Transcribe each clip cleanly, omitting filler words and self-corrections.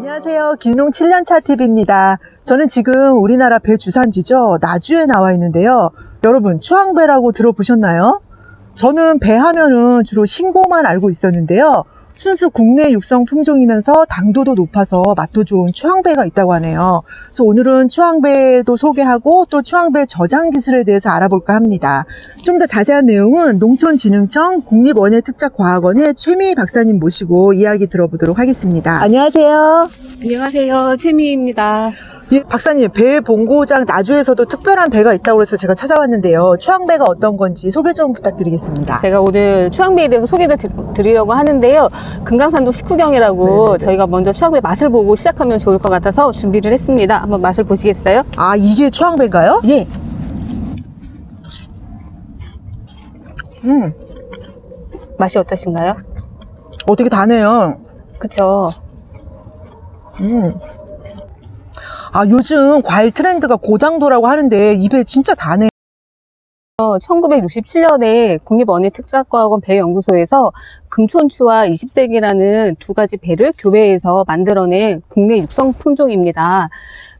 안녕하세요. 길농 7년차 TV입니다. 저는 지금 우리나라 배 주산지죠. 나주에 나와 있는데요. 여러분, 추앙배라고 들어보셨나요? 저는 배 하면은 주로 신고만 알고 있었는데요. 순수 국내 육성 품종이면서 당도도 높아서 맛도 좋은 추앙배가 있다고 하네요. 그래서 오늘은 추앙배도 소개하고 또 추앙배 저장 기술에 대해서 알아볼까 합니다. 좀 더 자세한 내용은 농촌진흥청 국립원예특작과학원의 최미 박사님 모시고 이야기 들어보도록 하겠습니다. 안녕하세요. 안녕하세요. 최미입니다. 예, 박사님, 배 본고장 나주에서도 특별한 배가 있다고 해서 제가 찾아왔는데요. 추앙배가 어떤 건지 소개 좀 부탁드리겠습니다. 제가 오늘 추앙배에 대해서 소개를 드리려고 하는데요. 금강산도 식후경이라고 네네네. 저희가 먼저 추앙배 맛을 보고 시작하면 좋을 것 같아서 준비를 했습니다. 한번 맛을 보시겠어요? 아, 이게 추앙배인가요? 예. 맛이 어떠신가요? 어떻게 다네요. 그쵸. 아, 요즘 과일 트렌드가 고당도라고 하는데 이 배 진짜 다네. 1967년에 국립원예특작과학원 배연구소에서 금촌추와 20세기라는 두 가지 배를 교배해서 만들어낸 국내 육성 품종입니다.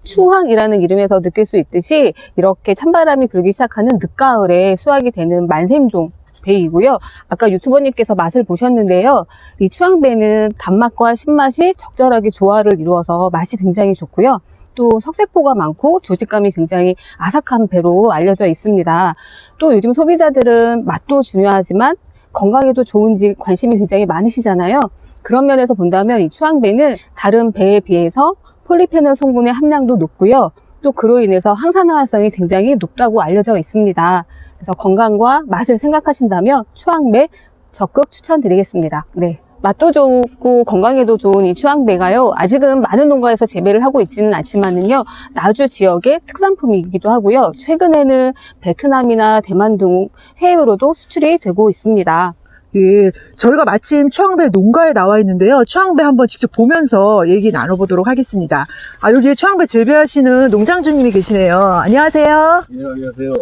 추황이라는 이름에서 느낄 수 있듯이 이렇게 찬바람이 불기 시작하는 늦가을에 수확이 되는 만생종 배이고요. 아까 유튜버님께서 맛을 보셨는데요. 이 추황배는 단맛과 신맛이 적절하게 조화를 이루어서 맛이 굉장히 좋고요. 또 석색포가 많고 조직감이 굉장히 아삭한 배로 알려져 있습니다. 또 요즘 소비자들은 맛도 중요하지만 건강에도 좋은지 관심이 굉장히 많으시잖아요. 그런 면에서 본다면 이 추앙배는 다른 배에 비해서 폴리페놀 성분의 함량도 높고요. 또 그로 인해서 항산화성이 굉장히 높다고 알려져 있습니다. 그래서 건강과 맛을 생각하신다면 추앙배 적극 추천드리겠습니다. 네. 맛도 좋고 건강에도 좋은 이 추앙배가요. 아직은 많은 농가에서 재배를 하고 있지는 않지만은요. 나주 지역의 특산품이기도 하고요. 최근에는 베트남이나 대만 등 해외로도 수출이 되고 있습니다. 예, 저희가 마침 추앙배 농가에 나와 있는데요. 추앙배 한번 직접 보면서 얘기 나눠보도록 하겠습니다. 아, 여기 추앙배 재배하시는 농장주님이 계시네요. 안녕하세요. 네, 안녕하세요.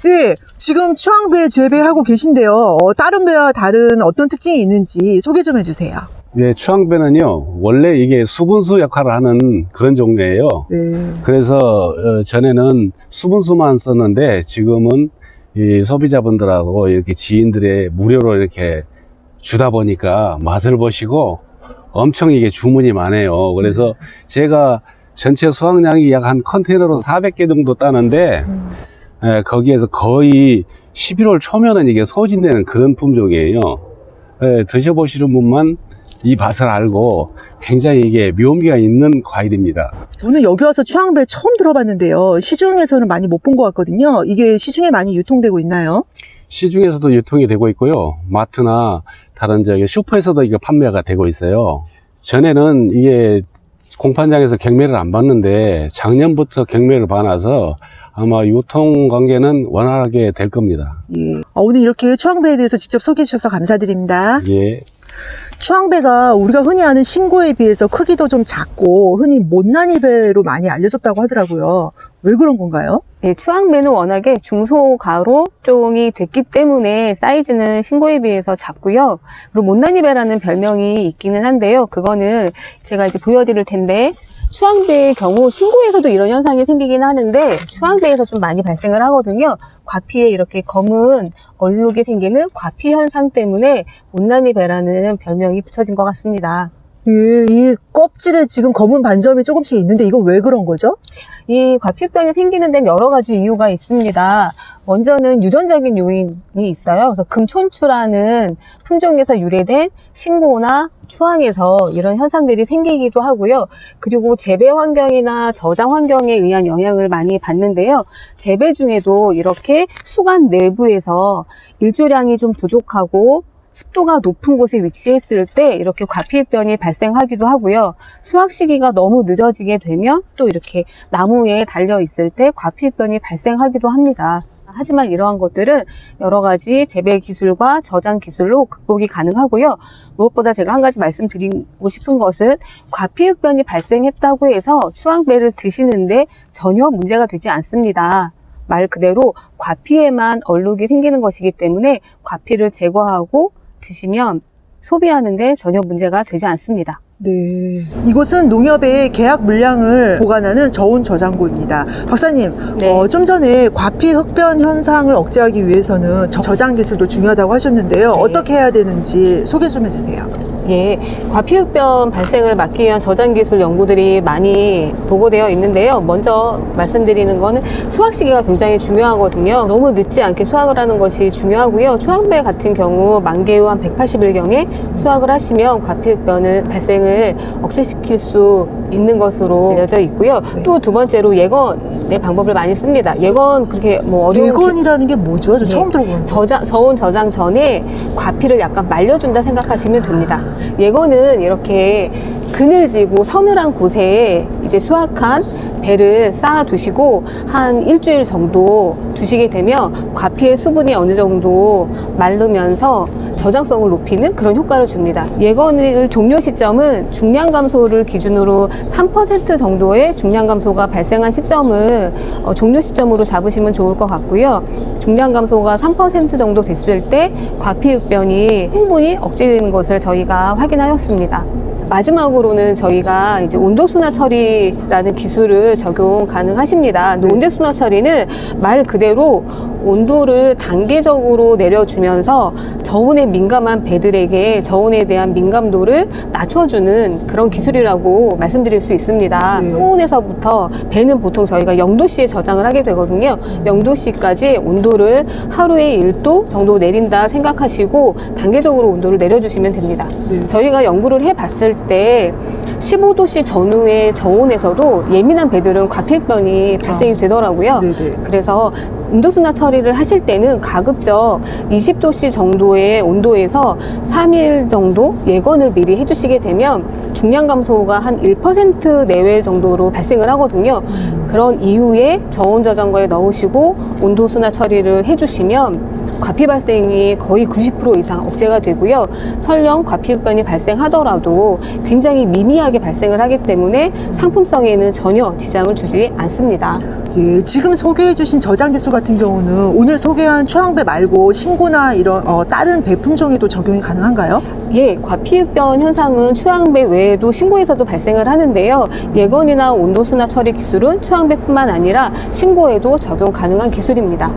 예, 지금 추앙배 재배하고 계신데요. 다른 배와 다른 어떤 특징이 있는지 소개 좀 해주세요. 네, 추앙배는요, 원래 이게 수분수 역할을 하는 그런 종류예요. 네. 그래서 전에는 수분수만 썼는데 지금은 이 소비자분들하고 이렇게 지인들의 무료로 이렇게 주다 보니까 맛을 보시고 엄청 이게 주문이 많아요. 그래서 제가 전체 수확량이 약 한 컨테이너로 400개 정도 따는데 거기에서 거의 11월 초면은 이게 소진되는 그런 품종이에요. 드셔보시는 분만 이 맛을 알고 굉장히 이게 묘미가 있는 과일입니다. 저는 여기 와서 추앙배 처음 들어봤는데요. 시중에서는 많이 못 본 것 같거든요. 이게 시중에 많이 유통되고 있나요? 시중에서도 유통이 되고 있고요. 마트나 다른 슈퍼에서도 이게 판매가 되고 있어요. 전에는 이게 공판장에서 경매를 안 받는데 작년부터 경매를 받아서 아마 유통 관계는 원활하게 될 겁니다. 예. 오늘 이렇게 추앙배에 대해서 직접 소개해 주셔서 감사드립니다. 예. 추앙배가 우리가 흔히 아는 신고에 비해서 크기도 좀 작고 흔히 못난이 배로 많이 알려졌다고 하더라고요. 왜 그런 건가요? 네, 추앙배는 워낙에 중소가로종이 됐기 때문에 사이즈는 신고에 비해서 작고요. 그리고 못난이배라는 별명이 있기는 한데요. 그거는 제가 이제 보여드릴 텐데 추앙배의 경우 신고에서도 이런 현상이 생기긴 하는데 추앙배에서 좀 많이 발생을 하거든요. 과피에 이렇게 검은 얼룩이 생기는 과피 현상 때문에 못난이배라는 별명이 붙여진 것 같습니다. 예, 이 껍질에 지금 검은 반점이 조금씩 있는데 이건 왜 그런 거죠? 이 과피병이 생기는 데는 여러 가지 이유가 있습니다. 먼저는 유전적인 요인이 있어요. 그래서 금촌추라는 품종에서 유래된 신고나 추앙에서 이런 현상들이 생기기도 하고요. 그리고 재배 환경이나 저장 환경에 의한 영향을 많이 받는데요. 재배 중에도 이렇게 수관 내부에서 일조량이 좀 부족하고 습도가 높은 곳에 위치했을 때 이렇게 과피흡변이 발생하기도 하고요. 수확 시기가 너무 늦어지게 되면 또 이렇게 나무에 달려 있을 때 과피흡변이 발생하기도 합니다. 하지만 이러한 것들은 여러 가지 재배 기술과 저장 기술로 극복이 가능하고요. 무엇보다 제가 한 가지 말씀드리고 싶은 것은 과피흡변이 발생했다고 해서 추앙배를 드시는데 전혀 문제가 되지 않습니다. 말 그대로 과피에만 얼룩이 생기는 것이기 때문에 과피를 제거하고 드시면 소비하는데 전혀 문제가 되지 않습니다. 네. 이곳은 농협의 계약 물량을 보관하는 저온 저장고입니다. 박사님, 네. 좀 전에 과피 흡변 현상을 억제하기 위해서는 저장 기술도 중요하다고 하셨는데요. 네. 어떻게 해야 되는지 소개 좀 해주세요. 예, 과피흡변 발생을 막기 위한 저장 기술 연구들이 많이 보고되어 있는데요. 먼저 말씀드리는 거는 수확 시기가 굉장히 중요하거든요. 너무 늦지 않게 수확을 하는 것이 중요하고요. 추황배 같은 경우 만개 후 한 180일경에 수확을 하시면 과피흡변을 발생을 억제시킬 수 있는 것으로 알려져 있고요. 네. 또 두 번째로 예건의 방법을 많이 씁니다. 예건 그렇게 뭐 어려운 예건이라는 게 뭐죠? 저 네. 처음 들어보는데. 저온 저장 전에 과피를 약간 말려준다 생각하시면 됩니다. 예건은 이렇게 그늘지고 서늘한 곳에 이제 수확한 배를 쌓아 두시고 한 일주일 정도 두시게 되면 과피의 수분이 어느 정도 마르면서 저장성을 높이는 그런 효과를 줍니다. 예건을 종료 시점은 중량 감소를 기준으로 3% 정도의 중량 감소가 발생한 시점을 종료 시점으로 잡으시면 좋을 것 같고요. 중량 감소가 3% 정도 됐을 때 과피흡변이 충분히 억제되는 것을 저희가 확인하였습니다. 마지막으로는 저희가 이제 온도순화 처리라는 기술을 적용 가능하십니다. 네. 온도순화 처리는 말 그대로 온도를 단계적으로 내려주면서 저온에 민감한 배들에게 저온에 대한 민감도를 낮춰주는 그런 기술이라고 말씀드릴 수 있습니다. 네. 항온에서부터 배는 보통 저희가 0도씨에 저장을 하게 되거든요. 0도씨까지 온도를 하루에 1도 정도 내린다 생각하시고 단계적으로 온도를 내려주시면 됩니다. 네. 저희가 연구를 해봤을 때 15도씨 전후의 저온에서도 예민한 배들은 과피흡변이 발생이 되더라고요. 네네. 그래서 온도순화 처리를 하실 때는 가급적 20도씨 정도의 온도에서 3일 정도 예건을 미리 해주시게 되면 중량 감소가 한 1% 내외 정도로 발생을 하거든요. 그런 이후에 저온 저장고에 넣으시고 온도순화 처리를 해주시면 과피 발생이 거의 90% 이상 억제가 되고요. 설령 과피흡변이 발생하더라도 굉장히 미미하게 발생을 하기 때문에 상품성에는 전혀 지장을 주지 않습니다. 예, 지금 소개해주신 저장 기술 같은 경우는 오늘 소개한 추황배 말고 신고나 이런 다른 배 품종에도 적용이 가능한가요? 예, 과피흡변 현상은 추황배 외에도 신고에서도 발생을 하는데요. 예건이나 온도순화 처리 기술은 추황배뿐만 아니라 신고에도 적용 가능한 기술입니다.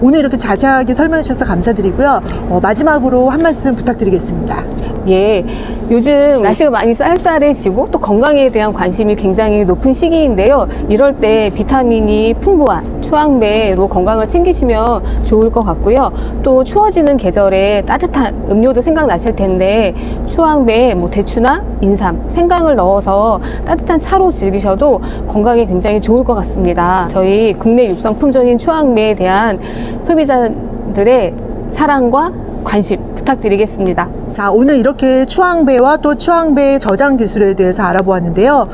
오늘 이렇게 자세하게 설명해 주셔서 감사드리고요. 마지막으로 한 말씀 부탁드리겠습니다. 예, 요즘 날씨가 많이 쌀쌀해지고 또 건강에 대한 관심이 굉장히 높은 시기인데요. 이럴 때 비타민이 풍부한 추황배로 건강을 챙기시면 좋을 것 같고요. 또 추워지는 계절에 따뜻한 음료도 생각나실 텐데 추황배에 뭐 대추나 인삼, 생강을 넣어서 따뜻한 차로 즐기셔도 건강에 굉장히 좋을 것 같습니다. 저희 국내 육성 품종인 추황배에 대한 소비자들의 사랑과 관심 부탁드리겠습니다. 자, 오늘 이렇게 추황배와 또 추황배 저장 기술에 대해서 알아보았는데요.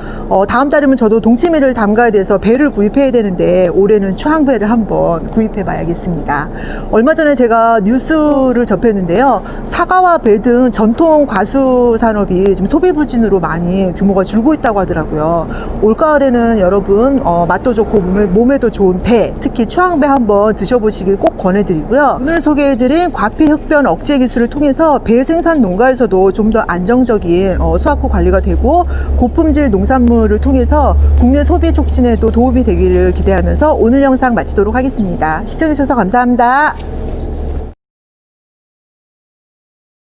다음 달이면 저도 동치미를 담가야 돼서 배를 구입해야 되는데 올해는 추황배를 한번 구입해 봐야겠습니다. 얼마 전에 제가 뉴스를 접했는데요. 사과와 배 등 전통 과수 산업이 지금 소비 부진으로 많이 규모가 줄고 있다고 하더라고요. 올가을에는 여러분 맛도 좋고 몸에도 좋은 배, 특히 추황배 한번 드셔보시길 꼭 권해드리고요. 오늘 소개해드린 과피 흡변 억제 기술을 통해서 배 생산 농가에서도 좀 더 안정적인 수확후 관리가 되고 고품질 농산물을 통해서 국내 소비 촉진에도 도움이 되기를 기대하면서 오늘 영상 마치도록 하겠습니다. 시청해주셔서 감사합니다.